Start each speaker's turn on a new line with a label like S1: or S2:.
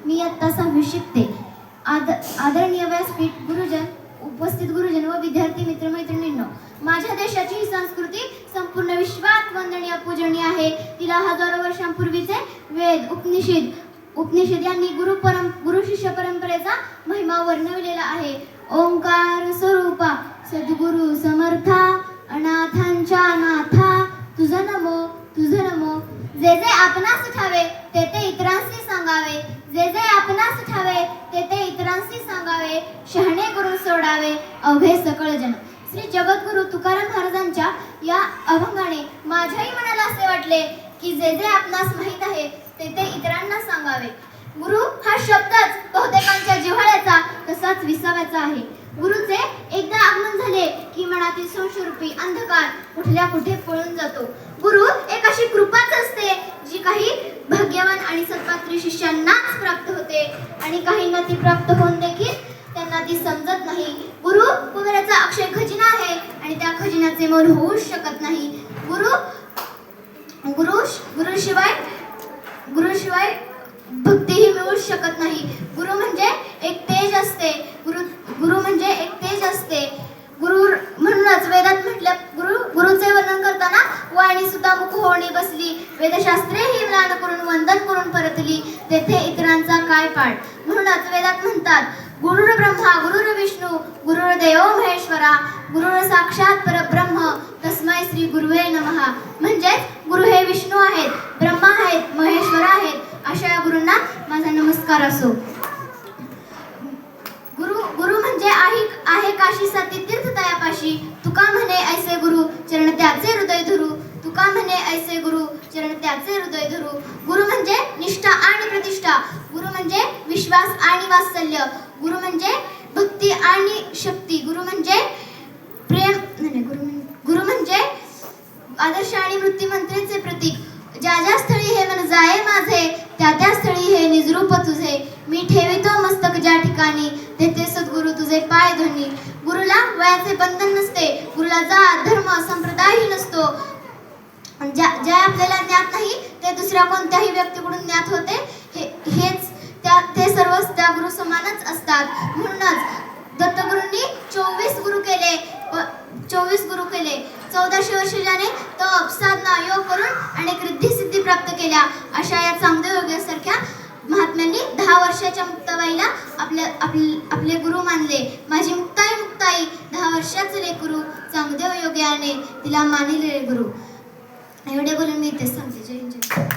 S1: मी इयत्ता 6वी शिकते. आदरणीय व्यासपीठ, गुरुजन, उपस्थित गुरुजन व विद्यार्थी मित्रमैत्रिणींनो, माझ्या देशाची ही संस्कृती संपूर्ण विश्वात वंदनीय पूजनीय आहे. तिला हजारो वर्षांपूर्वीचे वेद, उपनिषद यांनी गुरु शिष्य परंपरेचा महिमा वर्णविलेला आहे. ओंकार स्वरूपा सद्गुरु समर्था, अनाथांच्या नाथा, तुझा नमो तुझा नमो. जे जे आपणास ठावे ते ते इतरांशी सांगावे, जे जे आपणास ठावे ते ते इतरांशी सांगावे, शहाणे करून सोडावे अवघे सकळ जन. श्री जगद्गुरु तुकाराम महाराजांच्या या अभंगाने माझ्याही मनाला असे वाटले की जे जे आपणास माहीत आहे ते ते इतरांना सांगावे. गुरु हा शब्दच बहुतेकांच्या जिव्हाळ्याचा तसाच विसाव्याचा आहे. गुरुचे एकदा आगमन झाले की मनातील संशयरूपी अंधकार कुठल्या कुठे पळून जातो. गुरु एक अशी कृपाच असते जी काही भाग्यवान आणि सत्पात्री शिष्यांनाच प्राप्त होते आणि काहींना ती प्राप्त होऊन देखील त्यांना ती समजत नाही. गुरु कुबेराचा अक्षय खजिना आहे आणि त्या खजिन्याचे मोल होऊच शकत नाही. गुरुशिवाय भक्तीही मिळूच शकत नाही. गुरु म्हणजे एक तेज असते. गुरु म्हणजे एक तेज असते. म्हणूनच वेदात म्हटलं, गुरुचे वर्णन करताना वाणी सुद्धा मुख होणी बसली, वेदशास्त्रे ही म्लान करून वंदन करून परतली, तेथे इतरांचा काय पाड. म्हणूनच वेदात म्हणतात, गुरुर ब्रह्मा गुरुर विष्णू गुरुर्देव महेश्वरा, गुरुर साक्षात परब्रह्म तस्मै श्री गुरुवे नमः. म्हणजेच गुरु हे विष्णू आहेत, ब्रह्मा आहेत, महेश्वर आहेत. अशा या गुरूंना माझा नमस्कार असो. गुरु म्हणजे आहे काशी साती तीर्थ तयापाशी, तुका म्हणे ऐसे गुरु चरण त्याचे हृदय धरू, तुका म्हणे ऐसे गुरु चरण त्याचे हृदय धरू. गुरु म्हणजे निष्ठा आणि प्रतिष्ठा, गुरु म्हणजे विश्वास आणि वात्सल्य, गुरु म्हणजे भक्ती आणि शक्ती, गुरु म्हणजे प्रेम, गुरु म्हणजे आदर्श आणि वृत्तिमंत्रेचे प्रतीक. ज्या ज्या स्थळी हे मन जाये माझे, त्या त्या स्थळी हे निजरूप तुझे, मी ठेवितो मस्तक ज्या ठिकाणी, तेथे सद्गुरु तुझे पाय धनी. गुरुला वयाचे बंधन नसते, गुरुला जात धर्म संप्रदायही नसतो. ज्या आपल्याला ज्ञात नाही ते दुसऱ्या कोणत्याही व्यक्तीकडून ज्ञात होते. ते सर्व त्या गुरु समानच असतात. म्हणूनच दत्तगुरूंनी 24 गुरु केले. 1400 वर्षे ज्याने तप साधना योग करून अनेक रिद्धी सिद्धी प्राप्त केल्या, अशा या चांगदेव योग्यासारख्या महात्म्यांनी 10 वर्षाच्या मुक्ताबाईला आपले गुरु मानले. माझी मुक्ताई 10 वर्षाचे लेकरू, चांगदेव योग्याने तिला मानिले गुरु. एवढे बोलून मी इथेच थांबते. जय हिंद.